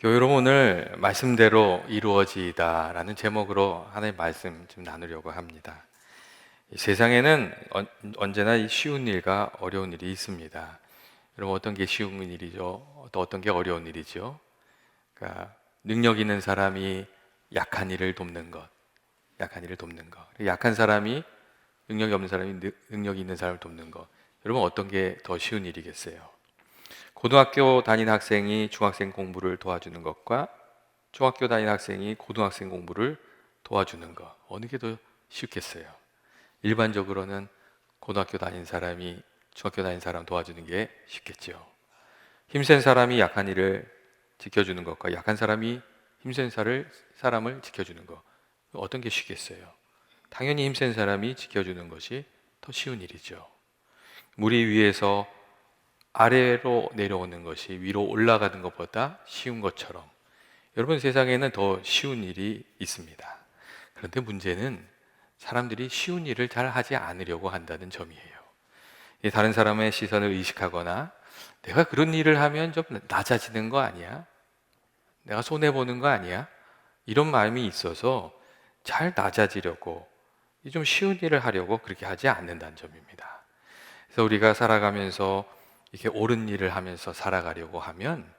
교회 여러분, 오늘 말씀대로 이루어지이다라는 제목으로 하나님의 말씀 좀 나누려고 합니다. 이 세상에는 언제나 이 쉬운 일과 어려운 일이 있습니다. 여러분, 어떤 게 쉬운 일이죠? 또 어떤 게 어려운 일이죠? 그러니까 능력 있는 사람이 약한 일을 돕는 것, 약한 일을 돕는 것. 약한 사람이 능력이 없는 사람이 능력이 있는 사람을 돕는 것. 여러분, 어떤 게 더 쉬운 일이겠어요? 고등학교 다니는 학생이 중학생 공부를 도와주는 것과 중학교 다니는 학생이 고등학생 공부를 도와주는 것, 어느 게 더 쉽겠어요? 일반적으로는 고등학교 다니는 사람이 중학교 다니는 사람 도와주는 게 쉽겠죠. 힘센 사람이 약한 이를 지켜주는 것과 약한 사람이 힘센 사람을 지켜주는 것, 어떤 게 쉽겠어요? 당연히 힘센 사람이 지켜주는 것이 더 쉬운 일이죠. 물이 위에서 아래로 내려오는 것이 위로 올라가는 것보다 쉬운 것처럼 여러분, 세상에는 더 쉬운 일이 있습니다. 그런데 문제는 사람들이 쉬운 일을 잘 하지 않으려고 한다는 점이에요. 다른 사람의 시선을 의식하거나 내가 그런 일을 하면 좀 낮아지는 거 아니야? 내가 손해보는 거 아니야? 이런 마음이 있어서 잘 낮아지려고, 좀 쉬운 일을 하려고 그렇게 하지 않는다는 점입니다. 그래서 우리가 살아가면서 이렇게 옳은 일을 하면서 살아가려고 하면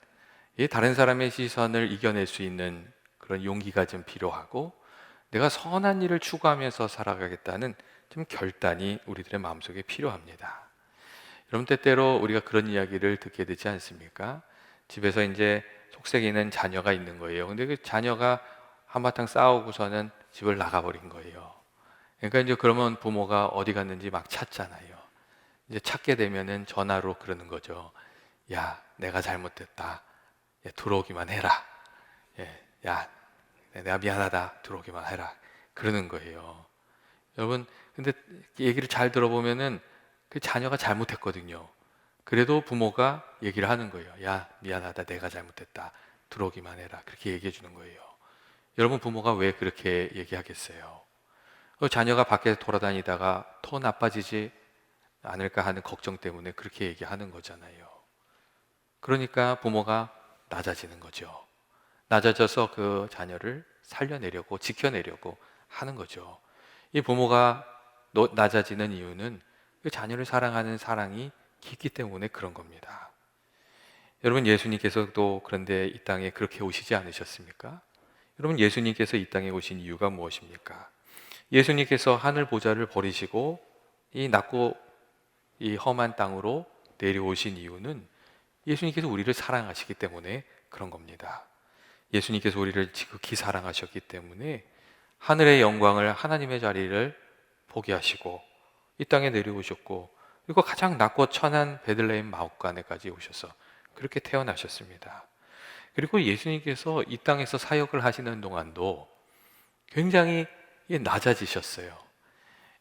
다른 사람의 시선을 이겨낼 수 있는 그런 용기가 좀 필요하고, 내가 선한 일을 추구하면서 살아가겠다는 좀 결단이 우리들의 마음속에 필요합니다. 여러분, 때때로 우리가 그런 이야기를 듣게 되지 않습니까? 집에서 이제 속썩이는 자녀가 있는 거예요. 근데 그 자녀가 한바탕 싸우고서는 집을 나가버린 거예요. 그러니까 이제 그러면 부모가 어디 갔는지 막 찾잖아요. 이제 찾게 되면은 전화로 그러는 거죠. 야, 내가 잘못됐다. 야, 들어오기만 해라. 예, 야, 내가 미안하다. 들어오기만 해라. 그러는 거예요. 여러분, 근데 얘기를 잘 들어보면은 그 자녀가 잘못했거든요. 그래도 부모가 얘기를 하는 거예요. 야, 미안하다. 내가 잘못했다. 들어오기만 해라. 그렇게 얘기해 주는 거예요. 여러분, 부모가 왜 그렇게 얘기하겠어요? 자녀가 밖에 돌아다니다가 더 나빠지지 않을까 하는 걱정 때문에 그렇게 얘기하는 거잖아요. 그러니까 부모가 낮아지는 거죠. 낮아져서 그 자녀를 살려내려고, 지켜내려고 하는 거죠. 이 부모가 낮아지는 이유는 그 자녀를 사랑하는 사랑이 깊기 때문에 그런 겁니다. 여러분, 예수님께서도 그런데 이 땅에 그렇게 오시지 않으셨습니까? 여러분, 예수님께서 이 땅에 오신 이유가 무엇입니까? 예수님께서 하늘 보좌를 버리시고 이 낮고 이 험한 땅으로 내려오신 이유는 예수님께서 우리를 사랑하시기 때문에 그런 겁니다. 예수님께서 우리를 지극히 사랑하셨기 때문에 하늘의 영광을, 하나님의 자리를 포기하시고 이 땅에 내려오셨고, 그리고 가장 낮고 천한 베들레헴 마옥간에까지 오셔서 그렇게 태어나셨습니다. 그리고 예수님께서 이 땅에서 사역을 하시는 동안도 굉장히 낮아지셨어요.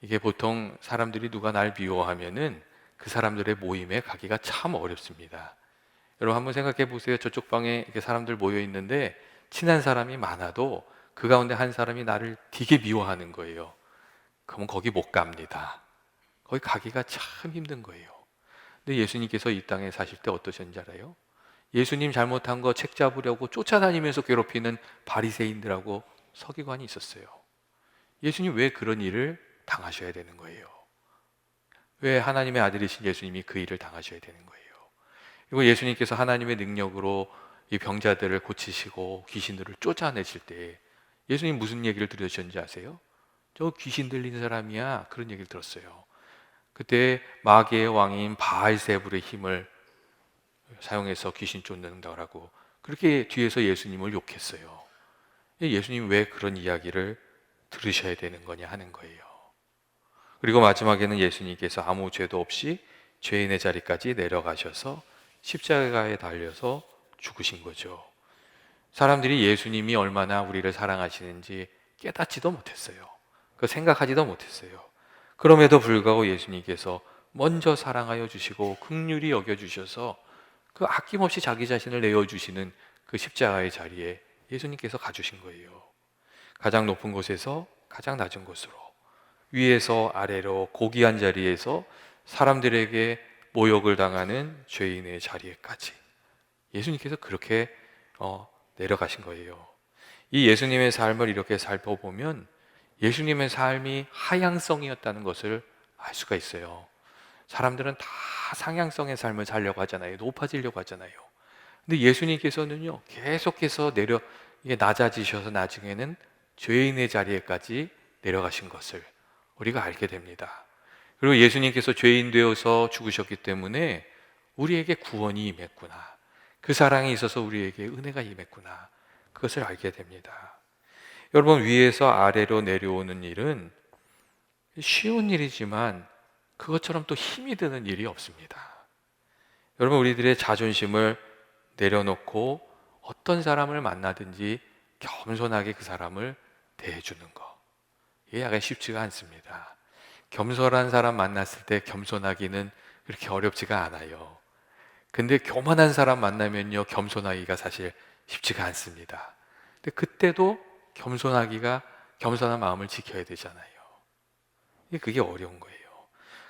이게 보통 사람들이 누가 날 미워하면은 그 사람들의 모임에 가기가 참 어렵습니다. 여러분, 한번 생각해 보세요. 저쪽 방에 이렇게 사람들 모여 있는데 친한 사람이 많아도 그 가운데 한 사람이 나를 되게 미워하는 거예요. 그러면 거기 못 갑니다. 거기 가기가 참 힘든 거예요. 근데 예수님께서 이 땅에 사실 때 어떠셨는지 알아요? 예수님 잘못한 거 책 잡으려고 쫓아다니면서 괴롭히는 바리새인들하고 서기관이 있었어요. 예수님 왜 그런 일을 당하셔야 되는 거예요? 왜 하나님의 아들이신 예수님이 그 일을 당하셔야 되는 거예요? 그리고 예수님께서 하나님의 능력으로 이 병자들을 고치시고 귀신들을 쫓아내실 때 예수님 무슨 얘기를 들으셨는지 아세요? 저 귀신 들린 사람이야. 그런 얘기를 들었어요. 그때 마귀의 왕인 바알세불의 힘을 사용해서 귀신 쫓는다고 그렇게 뒤에서 예수님을 욕했어요. 예수님 왜 그런 이야기를 들으셔야 되는 거냐 하는 거예요. 그리고 마지막에는 예수님께서 아무 죄도 없이 죄인의 자리까지 내려가셔서 십자가에 달려서 죽으신 거죠. 사람들이 예수님이 얼마나 우리를 사랑하시는지 깨닫지도 못했어요. 그 생각하지도 못했어요. 그럼에도 불구하고 예수님께서 먼저 사랑하여 주시고 긍휼히 여겨 주셔서 그 아낌없이 자기 자신을 내어 주시는 그 십자가의 자리에 예수님께서 가주신 거예요. 가장 높은 곳에서 가장 낮은 곳으로, 위에서 아래로, 고귀한 자리에서 사람들에게 모욕을 당하는 죄인의 자리에까지 예수님께서 그렇게 내려가신 거예요. 이 예수님의 삶을 이렇게 살펴보면 예수님의 삶이 하향성이었다는 것을 알 수가 있어요. 사람들은 다 상향성의 삶을 살려고 하잖아요. 높아지려고 하잖아요. 근데 예수님께서는요, 계속해서 이게 낮아지셔서 나중에는 죄인의 자리에까지 내려가신 것을 우리가 알게 됩니다. 그리고 예수님께서 죄인 되어서 죽으셨기 때문에 우리에게 구원이 임했구나. 그 사랑이 있어서 우리에게 은혜가 임했구나. 그것을 알게 됩니다. 여러분, 위에서 아래로 내려오는 일은 쉬운 일이지만 그것처럼 또 힘이 드는 일이 없습니다. 여러분, 우리들의 자존심을 내려놓고 어떤 사람을 만나든지 겸손하게 그 사람을 대해주는 거, 이게 약간 쉽지가 않습니다. 겸손한 사람 만났을 때 겸손하기는 그렇게 어렵지가 않아요. 근데 교만한 사람 만나면요, 겸손하기가 사실 쉽지가 않습니다. 근데 그때도 겸손한 마음을 지켜야 되잖아요. 그게 어려운 거예요.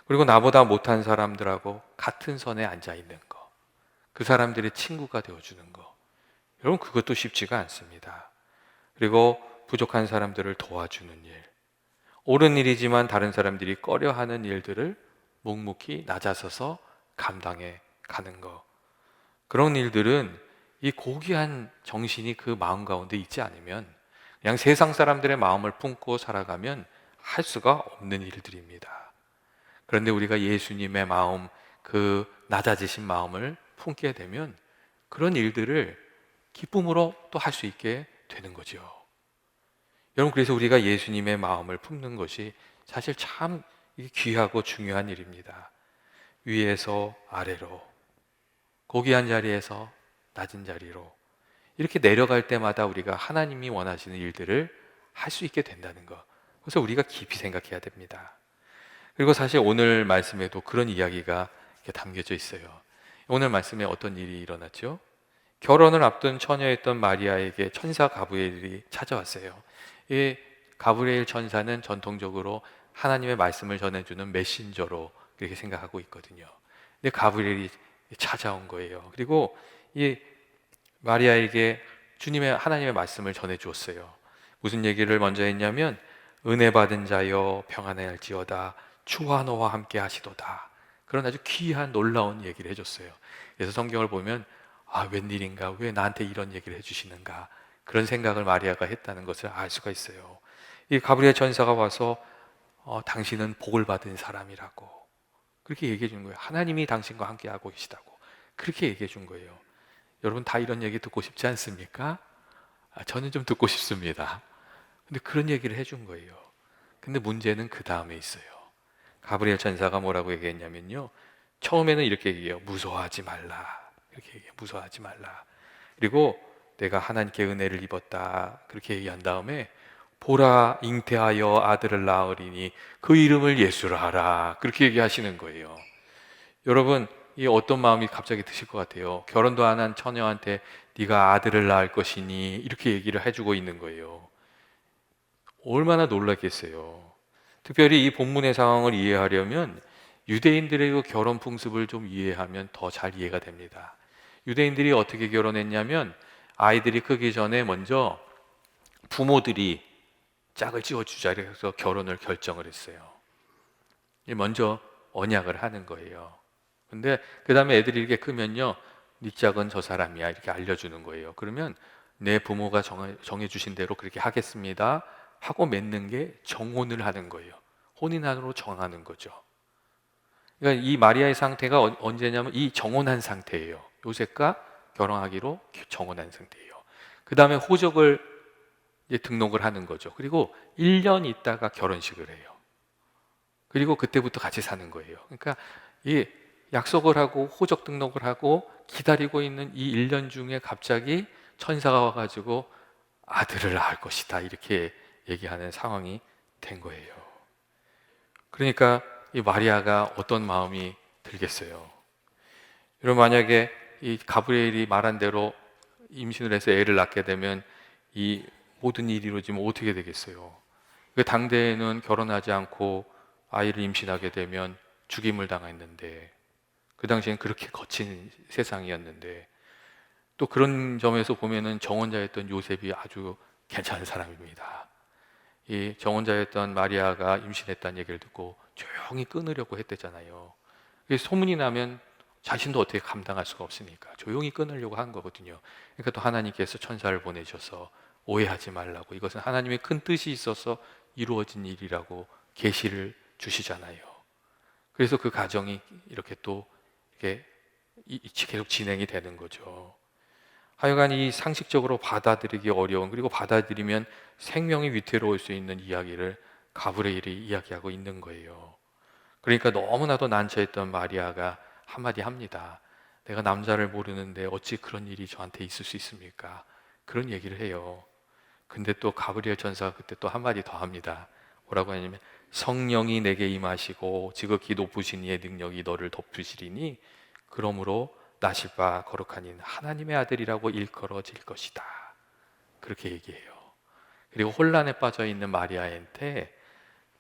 그리고 나보다 못한 사람들하고 같은 선에 앉아 있는 거, 그 사람들의 친구가 되어주는 거, 여러분, 그것도 쉽지가 않습니다. 그리고 부족한 사람들을 도와주는 일, 옳은 일이지만 다른 사람들이 꺼려하는 일들을 묵묵히 낮아서서 감당해 가는 거, 그런 일들은 이 고귀한 정신이 그 마음 가운데 있지 않으면 그냥 세상 사람들의 마음을 품고 살아가면 할 수가 없는 일들입니다. 그런데 우리가 예수님의 마음, 그 낮아지신 마음을 품게 되면 그런 일들을 기쁨으로 또 할 수 있게 되는 거죠. 여러분, 그래서 우리가 예수님의 마음을 품는 것이 사실 참 귀하고 중요한 일입니다. 위에서 아래로, 고귀한 자리에서 낮은 자리로, 이렇게 내려갈 때마다 우리가 하나님이 원하시는 일들을 할 수 있게 된다는 것, 그래서 우리가 깊이 생각해야 됩니다. 그리고 사실 오늘 말씀에도 그런 이야기가 이렇게 담겨져 있어요. 오늘 말씀에 어떤 일이 일어났죠? 결혼을 앞둔 처녀였던 마리아에게 천사 가브리엘이 찾아왔어요. 이 가브리엘 천사는 전통적으로 하나님의 말씀을 전해주는 메신저로 그렇게 생각하고 있거든요. 근데 가브리엘이 찾아온 거예요. 그리고 이 마리아에게 하나님의 말씀을 전해주었어요. 무슨 얘기를 먼저 했냐면, 은혜 받은 자여 평안할지어다, 주와 너와 함께 하시도다. 그런 아주 귀한 놀라운 얘기를 해줬어요. 그래서 성경을 보면 웬일인가, 왜 나한테 이런 얘기를 해주시는가, 그런 생각을 마리아가 했다는 것을 알 수가 있어요. 이 가브리엘 천사가 와서 당신은 복을 받은 사람이라고 그렇게 얘기해 준 거예요. 하나님이 당신과 함께 하고 계시다고 그렇게 얘기해 준 거예요. 여러분, 다 이런 얘기 듣고 싶지 않습니까? 저는 좀 듣고 싶습니다. 근데 그런 얘기를 해준 거예요. 근데 문제는 그 다음에 있어요. 가브리엘 천사가 뭐라고 얘기했냐면요, 처음에는 이렇게 얘기해요. 무서워하지 말라. 이렇게 얘기해요. 무서워하지 말라. 그리고 내가 하나님께 은혜를 입었다, 그렇게 얘기한 다음에, 보라, 잉태하여 아들을 낳으리니 그 이름을 예수라 하라, 그렇게 얘기하시는 거예요. 여러분, 이 어떤 마음이 갑자기 드실 것 같아요? 결혼도 안 한 처녀한테 네가 아들을 낳을 것이니 이렇게 얘기를 해주고 있는 거예요. 얼마나 놀랐겠어요. 특별히 이 본문의 상황을 이해하려면 유대인들의 그 결혼 풍습을 좀 이해하면 더 잘 이해가 됩니다. 유대인들이 어떻게 결혼했냐면, 아이들이 크기 전에 먼저 부모들이 짝을 지어주자 해서 결혼을 결정을 했어요. 먼저 언약을 하는 거예요. 근데 그 다음에 애들이 이렇게 크면요, 네 짝은 저 사람이야 이렇게 알려주는 거예요. 그러면 내 부모가 정해주신 대로 그렇게 하겠습니다 하고 맺는 게 정혼을 하는 거예요. 혼인한으로 정하는 거죠. 그러니까 이 마리아의 상태가 언제냐면 이 정혼한 상태예요. 요셉과 결혼하기로 정혼한 상태예요. 그 다음에 호적을 이제 등록을 하는 거죠. 그리고 1년 있다가 결혼식을 해요. 그리고 그때부터 같이 사는 거예요. 그러니까 이 약속을 하고 호적 등록을 하고 기다리고 있는 이 1년 중에 갑자기 천사가 와가지고 아들을 낳을 것이다 이렇게 얘기하는 상황이 된 거예요. 그러니까 이 마리아가 어떤 마음이 들겠어요? 여러분, 만약에 이 가브리엘이 말한 대로 임신을 해서 애를 낳게 되면 이 모든 일이 이루어지면 어떻게 되겠어요? 그 당대에는 결혼하지 않고 아이를 임신하게 되면 죽임을 당했는데, 그 당시엔 그렇게 거친 세상이었는데, 또 그런 점에서 보면은 정혼자였던 요셉이 아주 괜찮은 사람입니다. 이 정혼자였던 마리아가 임신했다는 얘기를 듣고 조용히 끊으려고 했대잖아요. 소문이 나면 자신도 어떻게 감당할 수가 없으니까 조용히 끊으려고 한 거거든요. 그러니까 또 하나님께서 천사를 보내셔서 오해하지 말라고, 이것은 하나님의 큰 뜻이 있어서 이루어진 일이라고 계시를 주시잖아요. 그래서 그 가정이 이렇게 또 이게 계속 진행이 되는 거죠. 하여간 이 상식적으로 받아들이기 어려운, 그리고 받아들이면 생명이 위태로울 수 있는 이야기를 가브리엘이 이야기하고 있는 거예요. 그러니까 너무나도 난처했던 마리아가 한마디 합니다. 내가 남자를 모르는데 어찌 그런 일이 저한테 있을 수 있습니까? 그런 얘기를 해요. 근데 또 가브리엘 천사가 그때 또 한마디 더 합니다. 뭐라고 하냐면, 성령이 내게 임하시고 지극히 높으신 이의 능력이 너를 덮으시리니 그러므로 나실 바 거룩한 이는 하나님의 아들이라고 일컬어질 것이다. 그렇게 얘기해요. 그리고 혼란에 빠져 있는 마리아한테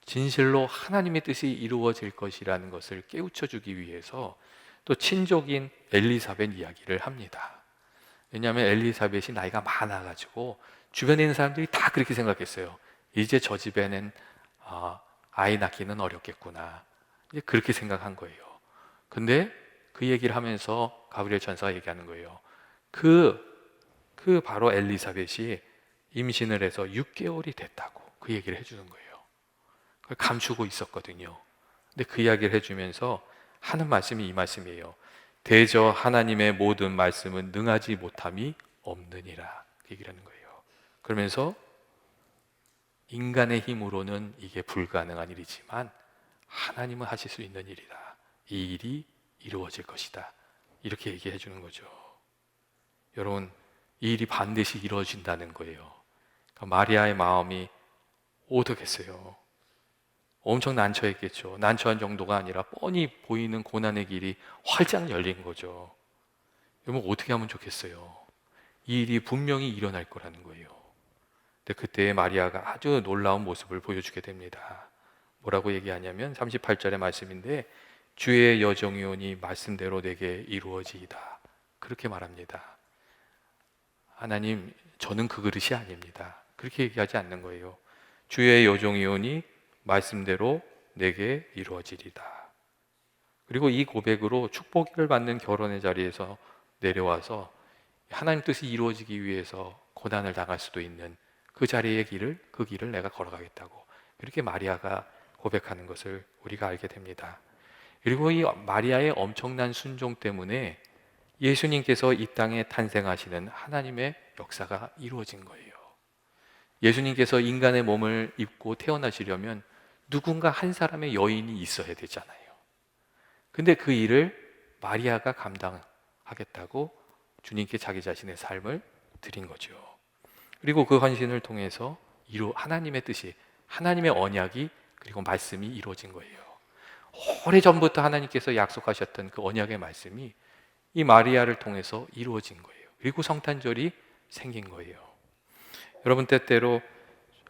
진실로 하나님의 뜻이 이루어질 것이라는 것을 깨우쳐 주기 위해서 또 친족인 엘리사벳 이야기를 합니다. 왜냐하면 엘리사벳이 나이가 많아가지고 주변에 있는 사람들이 다 그렇게 생각했어요. 이제 저 집에는 아이 낳기는 어렵겠구나, 이제 그렇게 생각한 거예요. 근데 그 얘기를 하면서 가브리엘 천사가 얘기하는 거예요. 그 바로 엘리사벳이 임신을 해서 6개월이 됐다고 그 얘기를 해주는 거예요. 그걸 감추고 있었거든요. 근데 그 이야기를 해주면서 하는 말씀이 이 말씀이에요. 대저 하나님의 모든 말씀은 능하지 못함이 없느니라, 그 얘기를 하는 거예요. 그러면서 인간의 힘으로는 이게 불가능한 일이지만 하나님은 하실 수 있는 일이다. 이 일이 이루어질 것이다. 이렇게 얘기해 주는 거죠. 여러분, 이 일이 반드시 이루어진다는 거예요. 그러니까 마리아의 마음이 어떻겠어요? 엄청 난처했겠죠. 난처한 정도가 아니라 뻔히 보이는 고난의 길이 활짝 열린 거죠. 여러분, 어떻게 하면 좋겠어요? 이 일이 분명히 일어날 거라는 거예요. 근데 그때 마리아가 아주 놀라운 모습을 보여주게 됩니다. 뭐라고 얘기하냐면 38절의 말씀인데, 주의 여정이오니 말씀대로 내게 이루어지이다. 그렇게 말합니다. 하나님, 저는 그 그릇이 아닙니다. 그렇게 얘기하지 않는 거예요. 주의 여종이오니 말씀대로 내게 이루어지리다. 그리고 이 고백으로 축복을 받는 결혼의 자리에서 내려와서 하나님 뜻이 이루어지기 위해서 고난을 당할 수도 있는 그 자리의 길을, 그 길을 내가 걸어가겠다고, 그렇게 마리아가 고백하는 것을 우리가 알게 됩니다. 그리고 이 마리아의 엄청난 순종 때문에 예수님께서 이 땅에 탄생하시는 하나님의 역사가 이루어진 거예요. 예수님께서 인간의 몸을 입고 태어나시려면 누군가 한 사람의 여인이 있어야 되잖아요. 근데 그 일을 마리아가 감당하겠다고 주님께 자기 자신의 삶을 드린 거죠. 그리고 그 헌신을 통해서 하나님의 뜻이, 하나님의 언약이, 그리고 말씀이 이루어진 거예요. 오래전부터 하나님께서 약속하셨던 그 언약의 말씀이 이 마리아를 통해서 이루어진 거예요. 그리고 성탄절이 생긴 거예요. 여러분, 때때로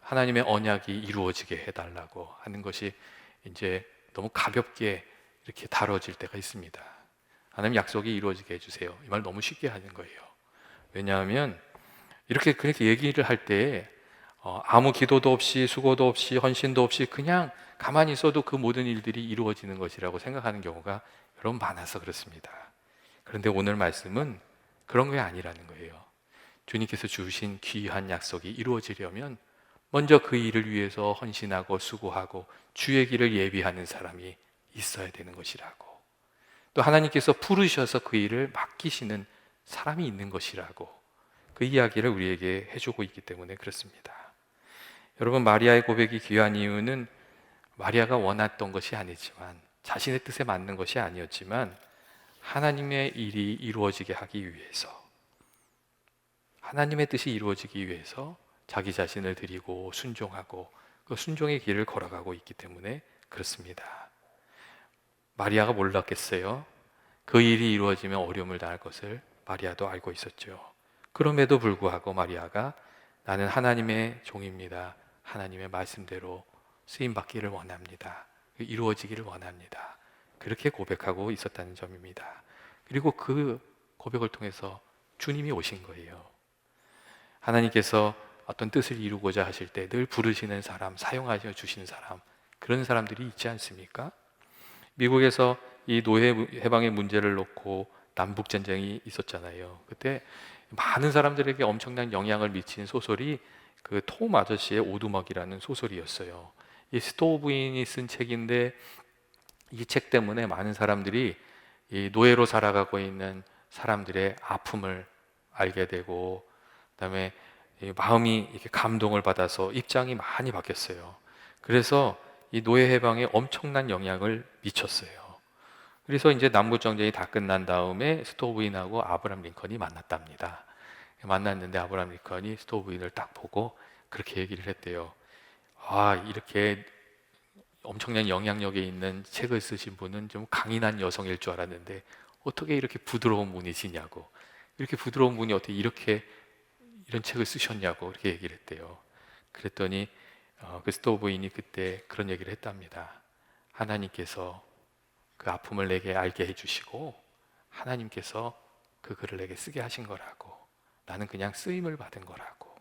하나님의 언약이 이루어지게 해달라고 하는 것이 이제 너무 가볍게 이렇게 다뤄질 때가 있습니다. 하나님, 약속이 이루어지게 해주세요. 이 말 너무 쉽게 하는 거예요. 왜냐하면 이렇게 그렇게 얘기를 할 때 아무 기도도 없이 수고도 없이 헌신도 없이 그냥 가만히 있어도 그 모든 일들이 이루어지는 것이라고 생각하는 경우가 여러분 많아서 그렇습니다. 그런데 오늘 말씀은 그런 게 아니라는 거예요. 주님께서 주신 귀한 약속이 이루어지려면 먼저 그 일을 위해서 헌신하고 수고하고 주의 길을 예비하는 사람이 있어야 되는 것이라고, 또 하나님께서 부르셔서 그 일을 맡기시는 사람이 있는 것이라고, 그 이야기를 우리에게 해주고 있기 때문에 그렇습니다. 여러분, 마리아의 고백이 귀한 이유는 마리아가 원했던 것이 아니지만, 자신의 뜻에 맞는 것이 아니었지만, 하나님의 일이 이루어지게 하기 위해서, 하나님의 뜻이 이루어지기 위해서 자기 자신을 드리고 순종하고 그 순종의 길을 걸어가고 있기 때문에 그렇습니다. 마리아가 몰랐겠어요? 그 일이 이루어지면 어려움을 당할 것을 마리아도 알고 있었죠. 그럼에도 불구하고 마리아가 나는 하나님의 종입니다. 하나님의 말씀대로 쓰임받기를 원합니다. 이루어지기를 원합니다. 그렇게 고백하고 있었다는 점입니다. 그리고 그 고백을 통해서 주님이 오신 거예요. 하나님께서 어떤 뜻을 이루고자 하실 때 늘 부르시는 사람, 사용하셔 주시는 사람, 그런 사람들이 있지 않습니까? 미국에서 이 노예 해방의 문제를 놓고 남북 전쟁이 있었잖아요. 그때 많은 사람들에게 엄청난 영향을 미친 소설이 그 톰 아저씨의 오두막이라는 소설이었어요. 이 스토브인이 쓴 책인데 이 책 때문에 많은 사람들이 이 노예로 살아가고 있는 사람들의 아픔을 알게 되고, 그다음에 이 마음이 이렇게 감동을 받아서 입장이 많이 바뀌었어요. 그래서 이 노예 해방에 엄청난 영향을 미쳤어요. 그래서 이제 남북 전쟁이 다 끝난 다음에 스토브인하고 아브라함 링컨이 만났답니다. 만났는데 아브라함 링컨이 스토브인을 딱 보고 그렇게 얘기를 했대요. 아, 이렇게 엄청난 영향력에 있는 책을 쓰신 분은 좀 강인한 여성일 줄 알았는데 어떻게 이렇게 부드러운 분이시냐고, 이렇게 부드러운 분이 어떻게 이렇게 이런 책을 쓰셨냐고 이렇게 얘기를 했대요. 그랬더니 그 스토브인이 그때 그런 얘기를 했답니다. 하나님께서 그 아픔을 내게 알게 해주시고 하나님께서 그 글을 내게 쓰게 하신 거라고, 나는 그냥 쓰임을 받은 거라고,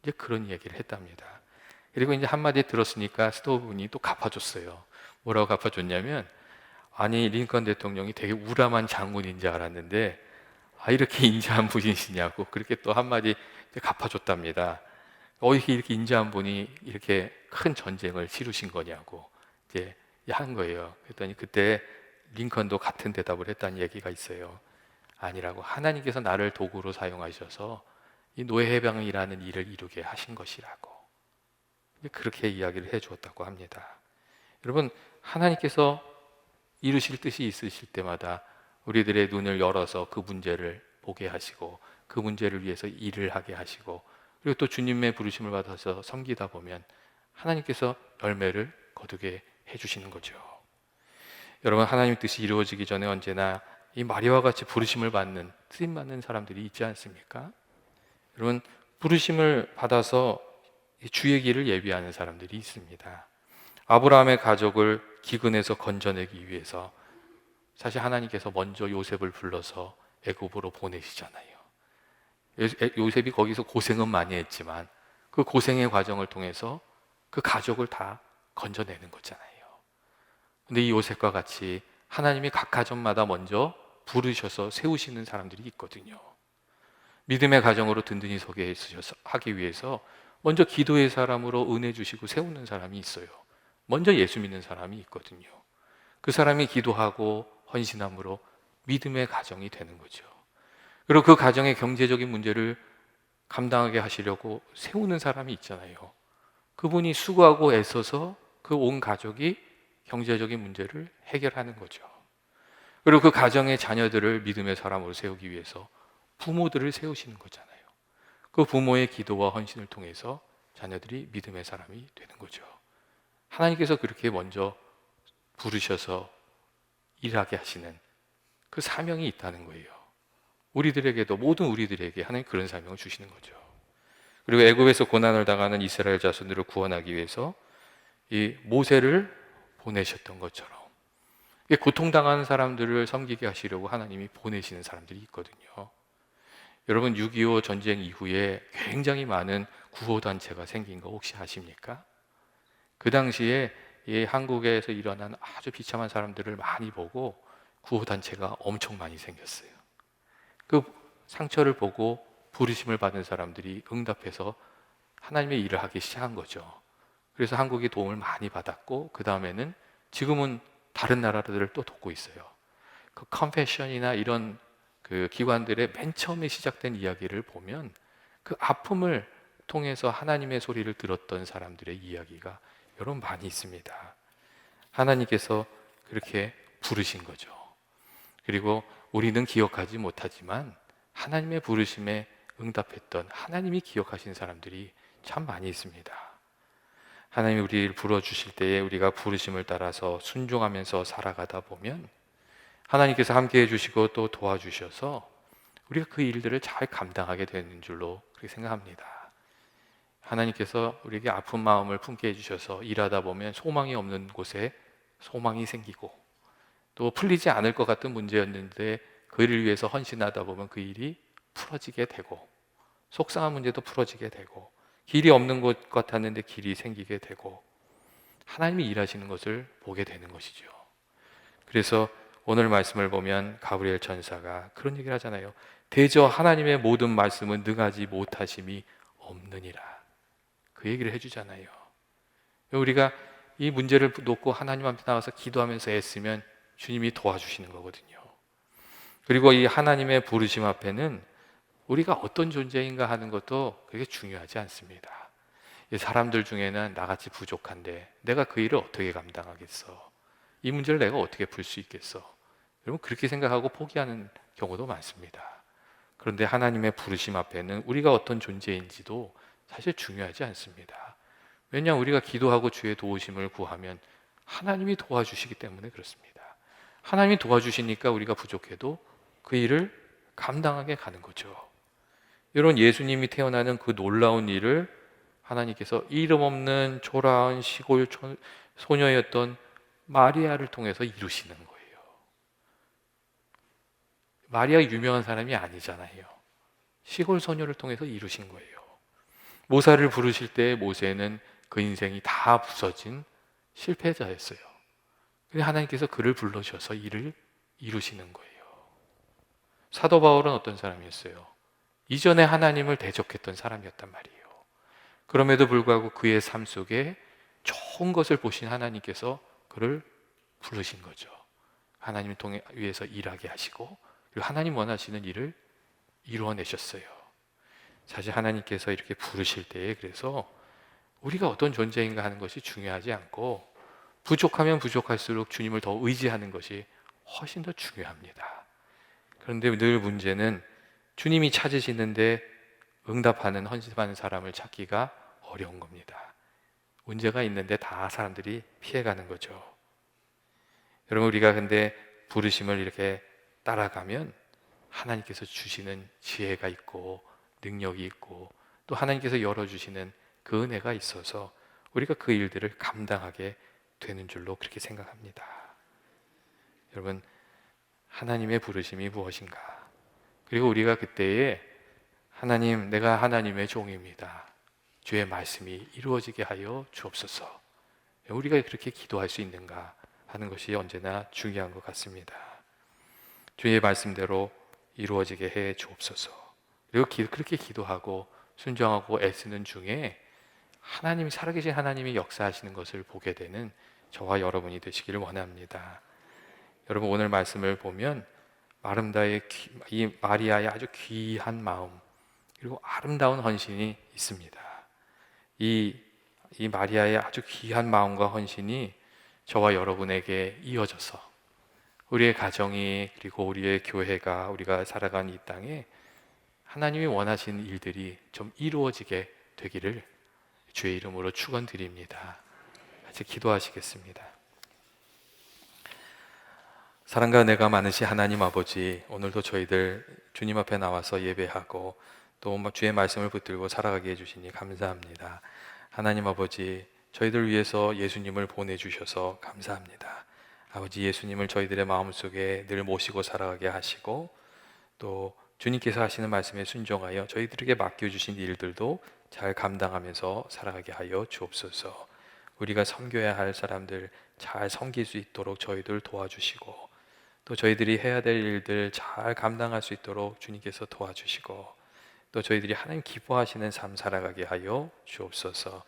이제 그런 얘기를 했답니다. 그리고 이제 한마디 들었으니까 스토브인이 또 갚아줬어요. 뭐라고 갚아줬냐면, 아니 링컨 대통령이 되게 우람한 장군인 줄 알았는데 이렇게 인자한 분이시냐고 그렇게 또 한마디 갚아줬답니다. 이렇게 인자한 분이 이렇게 큰 전쟁을 치르신 거냐고 이제 한 거예요. 그랬더니 그때 링컨도 같은 대답을 했다는 얘기가 있어요. 아니라고, 하나님께서 나를 도구로 사용하셔서 이 노예 해방이라는 일을 이루게 하신 것이라고 그렇게 이야기를 해주었다고 합니다. 여러분, 하나님께서 이루실 뜻이 있으실 때마다 우리들의 눈을 열어서 그 문제를 보게 하시고 그 문제를 위해서 일을 하게 하시고, 그리고 또 주님의 부르심을 받아서 섬기다 보면 하나님께서 열매를 거두게 해주시는 거죠. 여러분, 하나님 뜻이 이루어지기 전에 언제나 이 마리아와 같이 부르심을 받는, 쓰임 받는 사람들이 있지 않습니까? 여러분, 부르심을 받아서 주의 길을 예비하는 사람들이 있습니다. 아브라함의 가족을 기근에서 건져내기 위해서 사실 하나님께서 먼저 요셉을 불러서 애굽으로 보내시잖아요. 요셉이 거기서 고생은 많이 했지만 그 고생의 과정을 통해서 그 가족을 다 건져내는 거잖아요. 근데 이 요셉과 같이 하나님이 각 가정마다 먼저 부르셔서 세우시는 사람들이 있거든요. 믿음의 가정으로 든든히 서게 하기 위해서 먼저 기도의 사람으로 은혜 주시고 세우는 사람이 있어요. 먼저 예수 믿는 사람이 있거든요. 그 사람이 기도하고 헌신함으로 믿음의 가정이 되는 거죠. 그리고 그 가정의 경제적인 문제를 감당하게 하시려고 세우는 사람이 있잖아요. 그분이 수고하고 애써서 그 온 가족이 경제적인 문제를 해결하는 거죠. 그리고 그 가정의 자녀들을 믿음의 사람으로 세우기 위해서 부모들을 세우시는 거잖아요. 그 부모의 기도와 헌신을 통해서 자녀들이 믿음의 사람이 되는 거죠. 하나님께서 그렇게 먼저 부르셔서 일하게 하시는 그 사명이 있다는 거예요. 우리들에게도, 모든 우리들에게 하나님 그런 사명을 주시는 거죠. 그리고 애굽에서 고난을 당하는 이스라엘 자손들을 구원하기 위해서 이 모세를 보내셨던 것처럼 고통당하는 사람들을 섬기게 하시려고 하나님이 보내시는 사람들이 있거든요. 여러분, 6.25 전쟁 이후에 굉장히 많은 구호단체가 생긴 거 혹시 아십니까? 그 당시에 이 한국에서 일어난 아주 비참한 사람들을 많이 보고 구호단체가 엄청 많이 생겼어요. 그 상처를 보고 부르심을 받은 사람들이 응답해서 하나님의 일을 하기 시작한 거죠. 그래서 한국이 도움을 많이 받았고, 그 다음에는 지금은 다른 나라들을 또 돕고 있어요. 그 컴패션이나 이런 그 기관들의 맨 처음에 시작된 이야기를 보면 그 아픔을 통해서 하나님의 소리를 들었던 사람들의 이야기가 여러분 많이 있습니다. 하나님께서 그렇게 부르신 거죠. 그리고 우리는 기억하지 못하지만 하나님의 부르심에 응답했던, 하나님이 기억하신 사람들이 참 많이 있습니다. 하나님이 우리를 불러주실 때에 우리가 부르심을 따라서 순종하면서 살아가다 보면 하나님께서 함께 해주시고 또 도와주셔서 우리가 그 일들을 잘 감당하게 되는 줄로 그렇게 생각합니다. 하나님께서 우리에게 아픈 마음을 품게 해주셔서 일하다 보면 소망이 없는 곳에 소망이 생기고, 또 풀리지 않을 것 같은 문제였는데 그 일을 위해서 헌신하다 보면 그 일이 풀어지게 되고, 속상한 문제도 풀어지게 되고, 길이 없는 것 같았는데 길이 생기게 되고, 하나님이 일하시는 것을 보게 되는 것이죠. 그래서 오늘 말씀을 보면 가브리엘 천사가 그런 얘기를 하잖아요. 대저 하나님의 모든 말씀은 능하지 못하심이 없느니라. 그 얘기를 해주잖아요. 우리가 이 문제를 놓고 하나님 앞에 나가서 기도하면서 애쓰면 주님이 도와주시는 거거든요. 그리고 이 하나님의 부르심 앞에는 우리가 어떤 존재인가 하는 것도 그게 중요하지 않습니다. 사람들 중에는 나같이 부족한데 내가 그 일을 어떻게 감당하겠어? 이 문제를 내가 어떻게 풀 수 있겠어? 여러분, 그렇게 생각하고 포기하는 경우도 많습니다. 그런데 하나님의 부르심 앞에는 우리가 어떤 존재인지도 사실 중요하지 않습니다. 왜냐하면 우리가 기도하고 주의 도우심을 구하면 하나님이 도와주시기 때문에 그렇습니다. 하나님이 도와주시니까 우리가 부족해도 그 일을 감당하게 가는 거죠. 여러분, 예수님이 태어나는 그 놀라운 일을 하나님께서 이름 없는 초라한 시골 소녀였던 마리아를 통해서 이루시는 거예요. 마리아가 유명한 사람이 아니잖아요. 시골 소녀를 통해서 이루신 거예요. 모세를 부르실 때 모세는 그 인생이 다 부서진 실패자였어요. 근데 하나님께서 그를 불러주셔서 일을 이루시는 거예요. 사도 바울은 어떤 사람이었어요? 이전에 하나님을 대적했던 사람이었단 말이에요. 그럼에도 불구하고 그의 삶 속에 좋은 것을 보신 하나님께서 그를 부르신 거죠. 하나님을 통해 위해서 일하게 하시고, 그리고 하나님 원하시는 일을 이루어내셨어요. 사실 하나님께서 이렇게 부르실 때에 그래서 우리가 어떤 존재인가 하는 것이 중요하지 않고, 부족하면 부족할수록 주님을 더 의지하는 것이 훨씬 더 중요합니다. 그런데 늘 문제는 주님이 찾으시는데 응답하는, 헌신하는 사람을 찾기가 어려운 겁니다. 문제가 있는데 다 사람들이 피해가는 거죠. 여러분, 우리가 근데 부르심을 이렇게 따라가면 하나님께서 주시는 지혜가 있고 능력이 있고 또 하나님께서 열어주시는 그 은혜가 있어서 우리가 그 일들을 감당하게 되는 줄로 그렇게 생각합니다. 여러분, 하나님의 부르심이 무엇인가? 그리고 우리가 그때에 하나님, 내가 하나님의 종입니다. 주의 말씀이 이루어지게 하여 주옵소서. 우리가 그렇게 기도할 수 있는가 하는 것이 언제나 중요한 것 같습니다. 주의 말씀대로 이루어지게 해 주옵소서. 그리고 그렇게 기도하고 순종하고 애쓰는 중에 하나님이, 살아계신 하나님이 역사하시는 것을 보게 되는 저와 여러분이 되시기를 원합니다. 여러분, 오늘 말씀을 보면 이 마리아의 아주 귀한 마음 그리고 아름다운 헌신이 있습니다. 이 마리아의 아주 귀한 마음과 헌신이 저와 여러분에게 이어져서 우리의 가정이, 그리고 우리의 교회가, 우리가 살아가는 이 땅에 하나님이 원하시는 일들이 좀 이루어지게 되기를 주의 이름으로 축원드립니다. 같이 기도하시겠습니다. 사랑과 은혜가 많으신 하나님 아버지, 오늘도 저희들 주님 앞에 나와서 예배하고 또 주의 말씀을 붙들고 살아가게 해주시니 감사합니다. 하나님 아버지, 저희들 위해서 예수님을 보내주셔서 감사합니다. 아버지, 예수님을 저희들의 마음속에 늘 모시고 살아가게 하시고 또 주님께서 하시는 말씀에 순종하여 저희들에게 맡겨주신 일들도 잘 감당하면서 살아가게 하여 주옵소서. 우리가 섬겨야 할 사람들 잘 섬길 수 있도록 저희들 도와주시고 또 저희들이 해야 될 일들 잘 감당할 수 있도록 주님께서 도와주시고 또 저희들이 하나님 기뻐하시는 삶 살아가게 하여 주옵소서.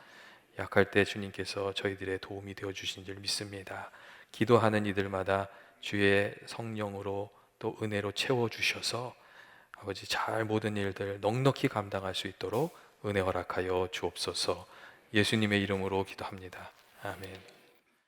약할 때 주님께서 저희들의 도움이 되어 주신 줄 믿습니다. 기도하는 이들마다 주의 성령으로 또 은혜로 채워주셔서 아버지, 잘 모든 일들 넉넉히 감당할 수 있도록 은혜 허락하여 주옵소서. 예수님의 이름으로 기도합니다. 아멘.